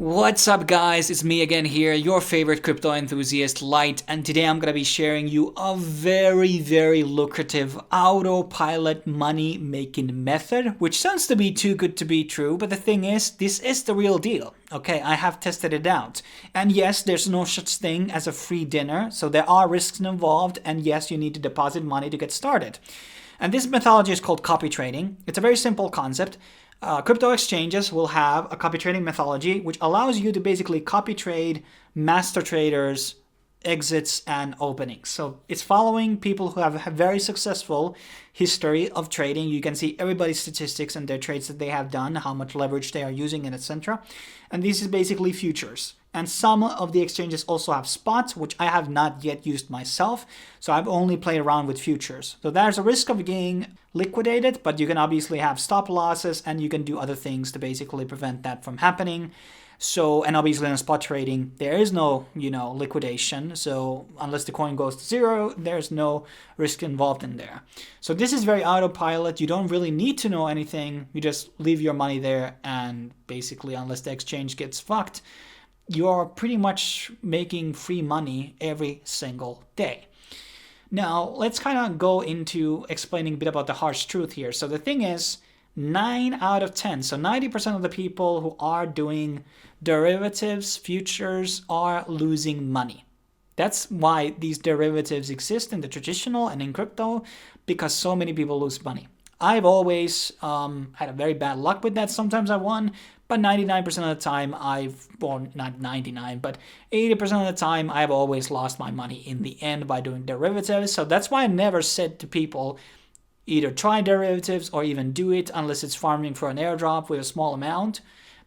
What's up guys, it's me again here, your favorite crypto enthusiast Light, and today I'm going to be sharing you a very lucrative autopilot money making method, which sounds to be too good to be true, but the thing is, this is the real deal. Okay, I have tested it out. And yes, there's no such thing as a free dinner, so there are risks involved, and yes, you need to deposit money to get started. And this methodology is called copy trading. It's a very simple concept. Crypto exchanges will have a copy trading methodology which allows you to basically copy trade master traders, exits, and openings. So it's following people who have a very successful history of trading. You can see everybody's statistics and their trades that they have done, how much leverage they are using, and etc. And this is basically futures. And some of the exchanges also have spots, which I have not yet used myself. So I've only played around with futures. So there's a risk of getting liquidated, but you can obviously have stop losses and you can do other things to basically prevent that from happening. So, and obviously in spot trading, there is no, liquidation. So unless the coin goes to zero, there's no risk involved in there. So this is very autopilot. You don't really need to know anything. You just leave your money there and basically, unless the exchange gets fucked, you're pretty much making free money every single day. Now, let's kind of go into explaining a bit about the harsh truth here. So the thing is, 9 out of 10, so 90% of the people who are doing derivatives, futures, are losing money. That's why these derivatives exist in the traditional and in crypto, because so many people lose money. I've always had a very bad luck with that. Sometimes I won, but 99% of the time well, not 99, but 80% of the time I've always lost my money in the end by doing derivatives. So that's why I never said to people, either try derivatives or even do it unless it's farming for an airdrop with a small amount,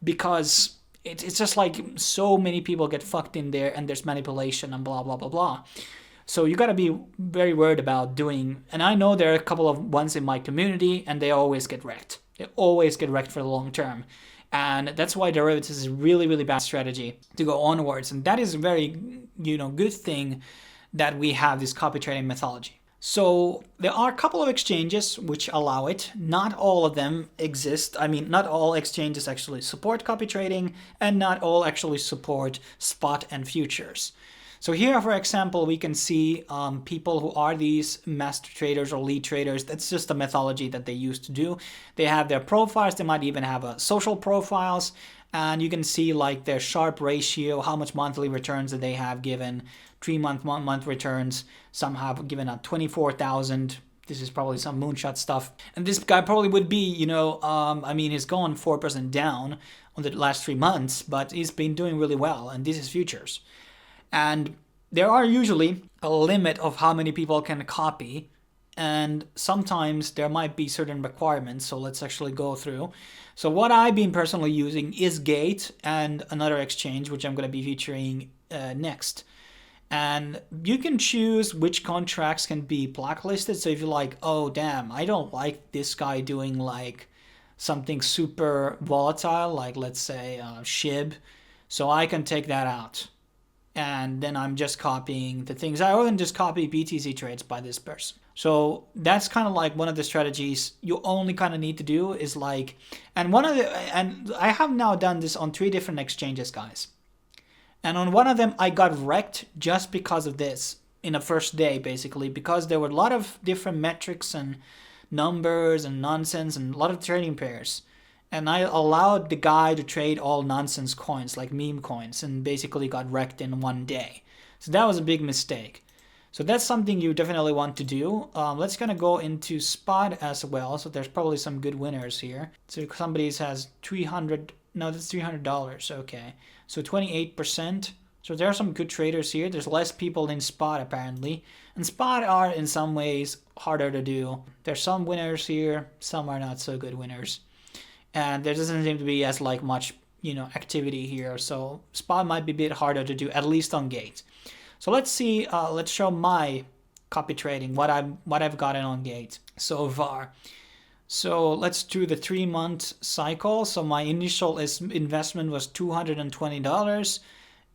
because it's just like so many people get fucked in there and there's manipulation and blah, blah, blah, blah. So you got to be very worried about doing, and I know there are a couple of ones in my community and they always get wrecked. They always get wrecked for the long term. And that's why derivatives is a really bad strategy to go onwards. And that is a very, good thing that we have this copy trading methodology. So there are a couple of exchanges which allow it. Not all of them exist. I mean, not all exchanges actually support copy trading, and not all actually support spot and futures. So here, for example, we can see people who are these master traders or lead traders. That's just the methodology that they used to do. They have their profiles. They might even have social profiles. And you can see like their Sharpe ratio, how much monthly returns that they have given, 3-month, 1-month returns. Some have given out 24,000. This is probably some moonshot stuff. And this guy probably would be, he's gone 4% down on the last 3 months, but he's been doing really well. And this is futures. And there are usually a limit of how many people can copy, and sometimes there might be certain requirements. So let's actually go through. So what I've been personally using is Gate and another exchange, which I'm going to be featuring next. And you can choose which contracts can be blacklisted. So if you're like, oh damn, I don't like this guy doing like something super volatile, like let's say SHIB, so I can take that out. And then I'm just copying the things. I wouldn't just copy BTC trades by this person. So that's kind of like one of the strategies you only kind of need to do is like, and I have now done this on 3 different exchanges, guys. And on one of them, I got wrecked just because of this in the first day, basically, because there were a lot of different metrics and numbers and nonsense and a lot of trading pairs. And I allowed the guy to trade all nonsense coins, like meme coins, and basically got wrecked in one day. So that was a big mistake. So that's something you definitely want to do. Let's kind of go into spot as well. So there's probably some good winners here. So somebody has that's $300. Okay. So 28%. So there are some good traders here. There's less people in spot apparently. And spot are in some ways harder to do. There's some winners here. Some are not so good winners. And there doesn't seem to be as much, activity here. So spot might be a bit harder to do, at least on Gate. So let's see. Let's show my copy trading, what I've gotten on Gate so far. So let's do the 3-month cycle. So my initial investment was $220,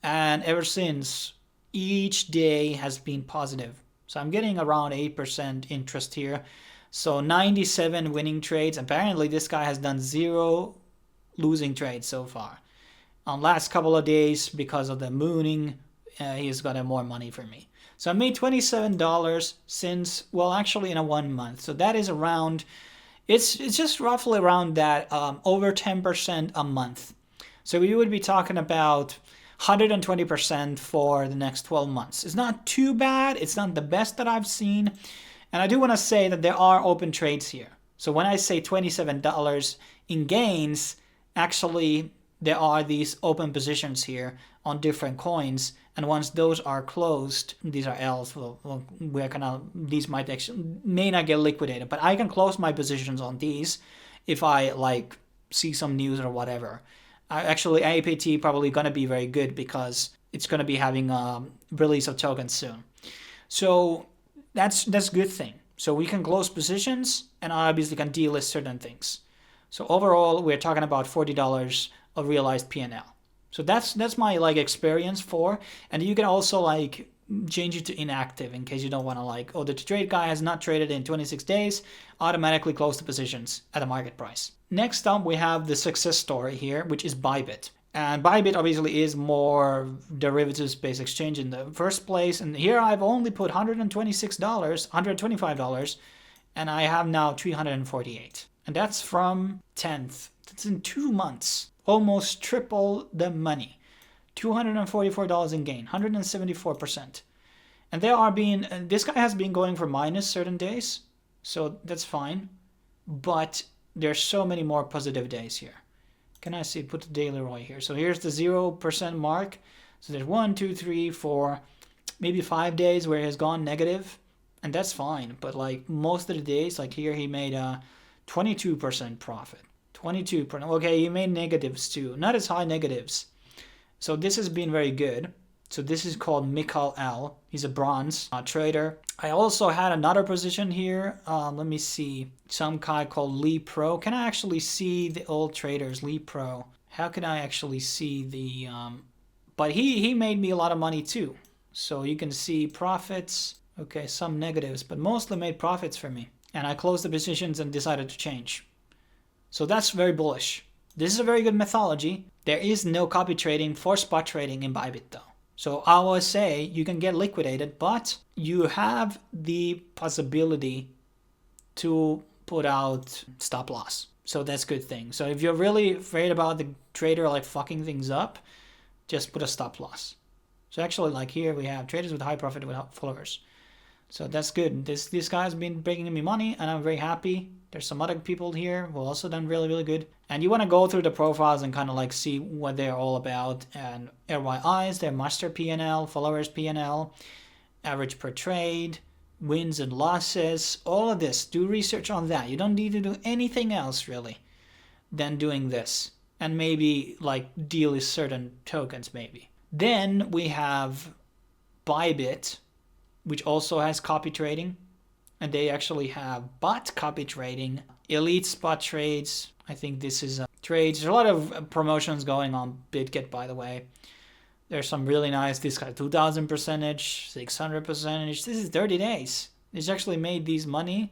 and ever since, each day has been positive. So I'm getting around 8% interest here. So 97 winning trades. Apparently this guy has done 0 losing trades so far. On last couple of days, because of the mooning, he's got more money for me. So I made $27 since, well, actually in a 1 month. So that is around, it's just roughly around that, over 10% a month. So we would be talking about 120% for the next 12 months. It's not too bad. It's not the best that I've seen. And I do want to say that there are open trades here. So when I say $27 in gains, actually there are these open positions here on different coins. And once those are closed, these are L's. Well, we're gonna, these may not get liquidated, but I can close my positions on these if I like see some news or whatever. Actually, APT probably gonna be very good because it's gonna be having a release of tokens soon. So that's a good thing. So we can close positions and obviously can delist certain things. So overall, we're talking about $40 of realized P&L. So that's my like experience for, and you can also like change it to inactive in case you don't want to like, oh, the trade guy has not traded in 26 days, automatically close the positions at a market price. Next up, we have the success story here, which is Bybit. And Bybit obviously is more derivatives-based exchange in the first place. And here I've only put $126, $125, and I have now $348. And that's from 10th. That's in 2 months. Almost triple the money. $244 in gain, 174%. And this guy has been going for minus certain days, so that's fine. But there's so many more positive days here. Can I see, put the daily ROI here. So here's the 0% mark. So there's 1, 2, 3, 4, maybe 5 days where it has gone negative. And that's fine. But like most of the days, like here he made a 22% profit. 22%. Okay, he made negatives too. Not as high negatives. So this has been very good. So this is called Mikhail L. He's a bronze trader. I also had another position here. Let me see. Some guy called Lee Pro. Can I actually see the old traders? Lee Pro. How can I actually see the... But he made me a lot of money too. So you can see profits. Okay, some negatives, but mostly made profits for me. And I closed the positions and decided to change. So that's very bullish. This is a very good methodology. There is no copy trading for spot trading in Bybit though. So I will say you can get liquidated, but you have the possibility to put out stop loss. So that's a good thing. So if you're really afraid about the trader like fucking things up, just put a stop loss. So actually like here we have traders with high profit with followers. So that's good. This guy's been bringing me money and I'm very happy. There's some other people here who also done really, really good. And you want to go through the profiles and kind of like see what they're all about. And RYIs, their master P&L, followers P&L, average per trade, wins and losses, all of this. Do research on that. You don't need to do anything else really than doing this. And maybe like delist certain tokens maybe. Then we have Bybit, which also has copy trading. And they actually have bot copy trading, elite spot trades. I think this is trades. There's a lot of promotions going on BitGet, by the way. There's some really nice. This got 2,000%, 600%. This is 30 days. It's actually made these money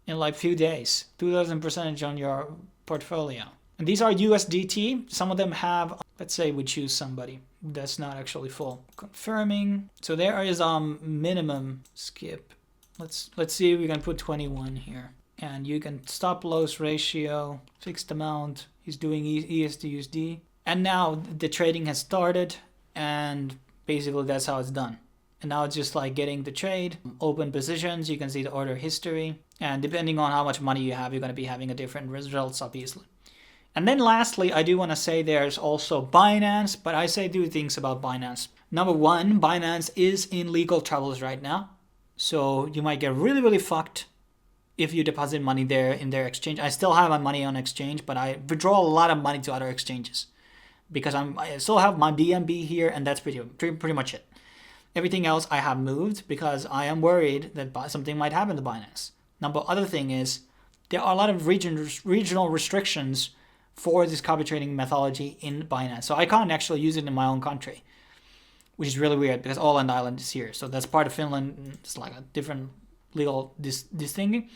in like few days. 2,000% on your portfolio. And these are USDT. Some of them have, let's say we choose somebody that's not actually full. Confirming. So there is minimum skip. Let's see if we can put 21 here. And you can stop loss ratio, fixed amount. He's doing ESD/USD. And now the trading has started and basically that's how it's done. And now it's just like getting the trade, open positions. You can see the order history. And depending on how much money you have, you're going to be having a different results, obviously. And then lastly, I do want to say there's also Binance, but I say two things about Binance. Number one, Binance is in legal troubles right now. So you might get really, really fucked if you deposit money there in their exchange. I still have my money on exchange, but I withdraw a lot of money to other exchanges because I still have my BNB here, and that's pretty much it. Everything else I have moved because I am worried that something might happen to Binance. Other thing is there are a lot of regional restrictions for this copy trading methodology in Binance. So I can't actually use it in my own country, which is really weird because Åland Island is here. So that's part of Finland. It's like a different legal this thing.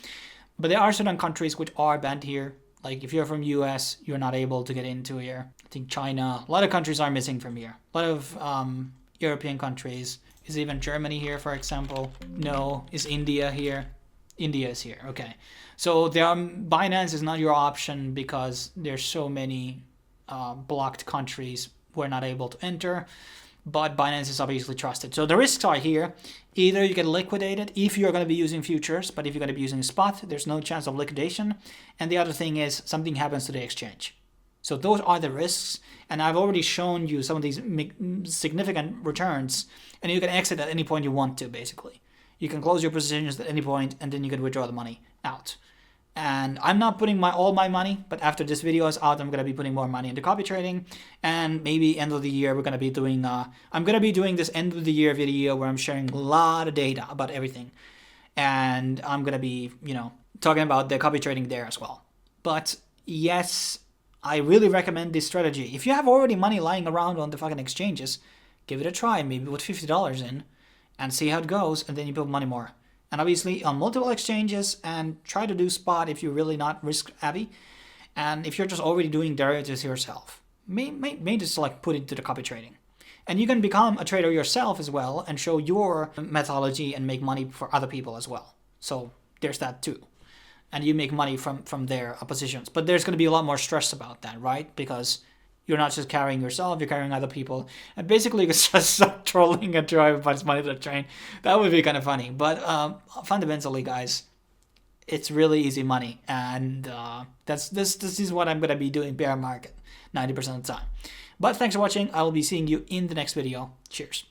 But there are certain countries which are banned here. Like if you're from US, you're not able to get into here. I think China, a lot of countries are missing from here. A lot of European countries. Is even Germany here, for example? No. Is India here? India is here. Okay. So Binance is not your option because there's so many blocked countries we're not able to enter. But Binance is obviously trusted. So the risks are here. Either you get liquidated if you're going to be using futures, but if you're going to be using spot, there's no chance of liquidation. And the other thing is something happens to the exchange. So those are the risks. And I've already shown you some of these significant returns. And you can exit at any point you want to, basically. You can close your positions at any point, and then you can withdraw the money out. And I'm not putting all my money, but after this video is out, I'm going to be putting more money into copy trading. And maybe end of the year, we're going to be doing, I'm going to be doing this end of the year video where I'm sharing a lot of data about everything. And I'm going to be, talking about the copy trading there as well. But yes, I really recommend this strategy. If you have already money lying around on the fucking exchanges, give it a try. Maybe put $50 in and see how it goes. And then you build money more. And obviously on multiple exchanges, and try to do spot if you're really not risk heavy. And if you're just already doing derivatives yourself, may just like put it to the copy trading. And you can become a trader yourself as well and show your methodology and make money for other people as well. So there's that too. And you make money from their positions. But there's going to be a lot more stress about that, right? Because you're not just carrying yourself, you're carrying other people. And basically, you can just start trolling and throw everybody's money to the train. That would be kind of funny. But fundamentally, guys, it's really easy money. And this is what I'm going to be doing bear market 90% of the time. But thanks for watching. I will be seeing you in the next video. Cheers.